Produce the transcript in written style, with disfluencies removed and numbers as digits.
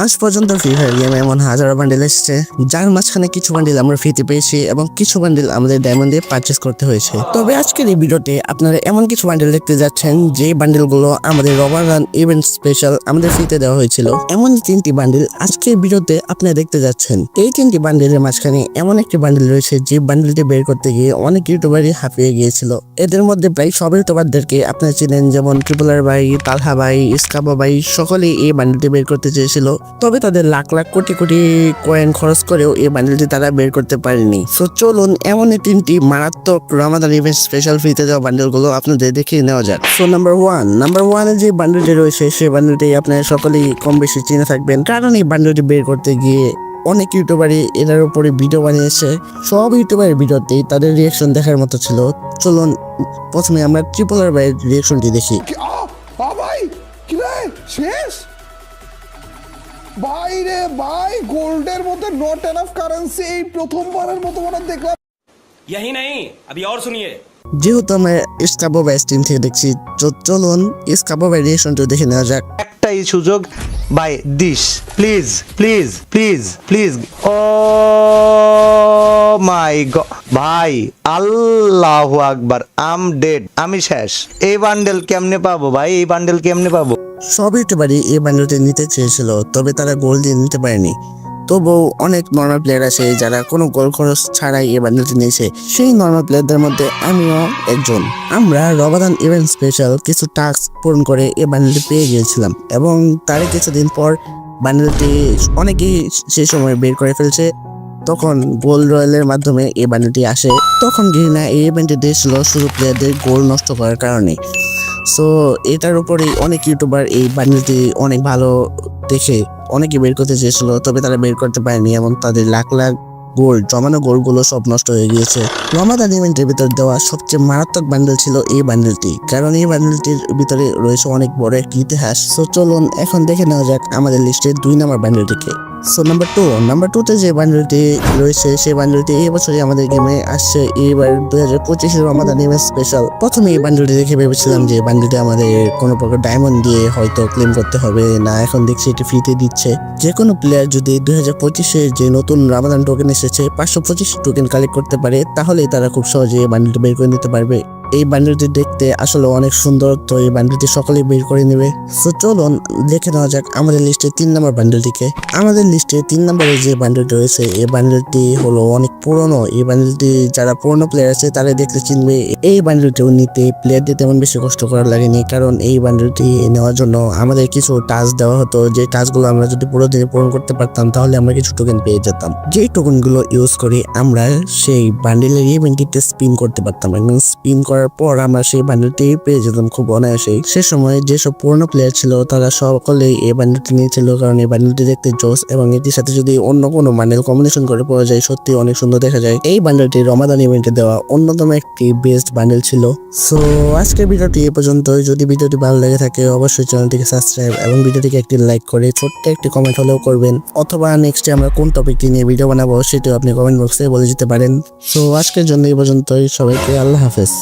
আজ পর্যন্ত free fire গেমে এমন হাজারো বান্ডিল এসেছে, যার মাঝখানে কিছু বান্ডিল আমরা ফ্রিতে পেয়েছি এবং কিছু বান্ডিল আমাদের ডায়মন্ড দিয়ে পারচেস করতে হয়েছে। তবে আজকের এই ভিডিওতে আপনারা এমন কিছু বান্ডিল দেখতে যাচ্ছেন যে বান্ডিলগুলো আমাদের রমাদান ইভেন্ট স্পেশাল আমাদের ফ্রিতে দেওয়া হয়েছিল। এমন 3টি বান্ডিল আজকের ভিডিওতে আপনারা দেখতে যাচ্ছেন। এই 3টি বান্ডিলের মাঝখানে এমন একটি বান্ডিল রয়েছে যে বান্ডিলটি বের করতে গিয়ে অনেক ইউটিউবারই হাঁপিয়ে গিয়েছিল। এদের মধ্যে প্রায় সব ইউটিউবারদেরকে আপনারা চিনেন, যেমন ট্রিপলার ভাই, তালহা ভাই, ইস্কাবা ভাই, সকলেই এই বান্ডিলটি বের করতে চেয়েছিল। তবে তাদের লাখ লাখ কোটি কোটি কয়েন খরচ করেও এই বান্ডিলটি তারা বের করতে পারেনি। সো চলুন এমন 3টি মারাত্মক রমাদান ইভেন্ট স্পেশাল ফ্রিতে দেওয়া বান্ডিলগুলো আপনাদের দেখিয়ে নেওয়া যাক। সো নাম্বার ওয়ানে যে বান্ডিলটি রয়েছে সেই বান্ডিলটি আপনারা সকলেই কম বেশি চিনে থাকবেন, কারণ এই বান্ডিলটি বের করতে গিয়ে অনেক ইউটিউবারই এটার উপরে ভিডিও বানিয়েছে। সব ইউটিউবারের ভিডিওতেই তাদের রিয়াকশন দেখার মতো ছিল। চলুন প্রথমে আমরা ট্রিপলার ভাইয়ের রিয়াকশনটি দেখি। ভাই কি রে শেষ ভাই রে ভাই, গোল্ডের মধ্যে নট এনাফ কারেন্সি এই প্রথমবারের মতো মনে দেখলাম। यही नहीं अभी और सुनिए। যেহেতু আমরা ইস্কাবো ভাই স্ট্রিম থেকে দেখছি, চলুন ইস্কাবো ভাই রিয়াকশনটা দেখে নেওয়া যাক। একটাই সুযোগ ভাই, this please please please please. Oh my god ভাই, আল্লাহু আকবার, আম ডেড, আমি শেষ। এই বান্ডেল কেমনে পাবো ভাই? এই বান্ডেল কেমনে পাবো? সব ইউটিউবারই এই বান্ডেলটি নিতে চেয়েছিল, তবে তারা গোল দিয়ে নিতে পারেনি। তবুও অনেক নর্মাল প্লেয়ার আছে যারা কোনো গোল খরচ ছাড়াই এই বান্ডেলটি নিয়েছে। সেই নর্মাল প্লেয়ারদের মধ্যে আমিও একজন। আমরা রমাদান ইভেন্ট স্পেশাল কিছু টাস্ক পূরণ করে এই বান্ডেলটি পেয়ে গিয়েছিলাম এবং তার কিছুদিন পর বান্ডেলটি অনেকেই সেই সময় বের করে ফেলছে। তখন গোল্ড রয়্যালের মাধ্যমে এই বান্ডেলটি আসে। তখন ঘৃণা এই ইভেন্টে দিয়েছিল শুধু প্লেয়ারদের গোল নষ্ট করার কারণে। সো এটার উপরেই অনেক ইউটিউবার এই বান্ডেলটি অনেক ভালো দেখে অনেকে বের করতে চেয়েছিল, তবে তারা বের করতে পারেনি এবং তাদের লাখ লাখ গোল্ড জমানো গোলগুলো সব নষ্ট হয়ে গিয়েছে। রমাদান ইভেন্টের ভিতর দেওয়া সবচেয়ে মারাত্মক বান্ডেল ছিল এই বান্ডেলটি, কারণ এই বান্ডেলটির ভিতরে রয়েছে অনেক বড় একটি ইতিহাস। সো চলুন এখন দেখে নেওয়া যাক আমাদের লিস্টে 2 নম্বর বান্ডেলটিকে। সো নাম্বার 2তে যে বান্ডেলটি রয়েছে সেই বান্ডেলটি এই বছরই আমাদের গেমে আসছে, এইবার 2025 রমাদান ইভেন্ট স্পেশাল। প্রথমে এই বান্ডেলটি দেখে ভেবেছিলাম যে বান্ডেলটি আমাদের কোনো প্রকার ডায়মন্ড দিয়ে হয়তো ক্লেম করতে হবে না, এখন দেখছি এটি ফ্রিতে দিচ্ছে। যে কোনো প্লেয়ার যদি 2025-এ যে নতুন রমাদান টোকেন এসেছে 525 টোকেন কালেক্ট করতে পারে, তাহলেই তারা খুব সহজে এই বান্ডেলটি বের করে নিতে পারবে। এই বান্ডেলটি দেখতে আসলে অনেক সুন্দর, তো এই বান্ডেলটি সকলেই বের করে নেবে। সো চলুন দেখে নেওয়া যাক আমাদের লিস্টে 3 নম্বর বান্ডেলটিকে। আমাদের লিস্টে 3 নম্বরে যে বান্ডেলটি রয়েছে এই বান্ডেলটি হলো অনেক পুরনো। এই বান্ডেলটি যারা পুরনো প্লেয়ার আছে তারা দেখতে চিনবে। এই বান্ডেলটিও নিতে প্লেয়ারদের তেমন বেশি কষ্ট করা লাগেনি, কারণ এই বান্ডেলটি নেওয়ার জন্য আমাদের কিছু টাস্ক দেওয়া হতো। যে টাস্কগুলো আমরা যদি পুরো দিনে পূরণ করতে পারতাম তাহলে আমরা কিছু টোকেন পেয়ে যেতাম। যেই টোকেনগুলো ইউজ করে আমরা সেই বান্ডেলের ইভেন্টটিতে স্পিন করতে পারতাম এবং স্পিন করার পর আমরা সেই বান্ডেলটি পেয়ে যেতাম খুব অনায়াসেই। সে সময় যেসব পুরনো প্লেয়ার ছিল তারা সকলেই এই বান্ডেলটি নিয়েছিল, কারণ এই বান্ডেলটি দেখতে জোস এবং এটির সাথে যদি অন্য কোনো বান্ডেল কম্বিনেশন করে পাওয়া যায় সত্যি অনেক সুন্দর দেখা যায়। এই বান্ডেলটি রমাদান ইভেন্টে দেওয়া অন্যতম একটি বেস্ট বান্ডেল ছিল। সো আজকের ভিডিওটি এ পর্যন্ত। যদি ভিডিওটি ভালো লেগে থাকে অবশ্যই চ্যানেলটিকে সাবস্ক্রাইব এবং ভিডিওটিকে একটি লাইক করে ছোট্ট একটি কমেন্ট হলেও করবেন, অথবা নেক্সটে আমরা কোন টপিকটি নিয়ে ভিডিও বানাবো সেটাও আপনি কমেন্ট বক্সে বলে যেতে পারেন। সো আজকের জন্য এই পর্যন্তই। সবাইকে আল্লাহ হাফেজ।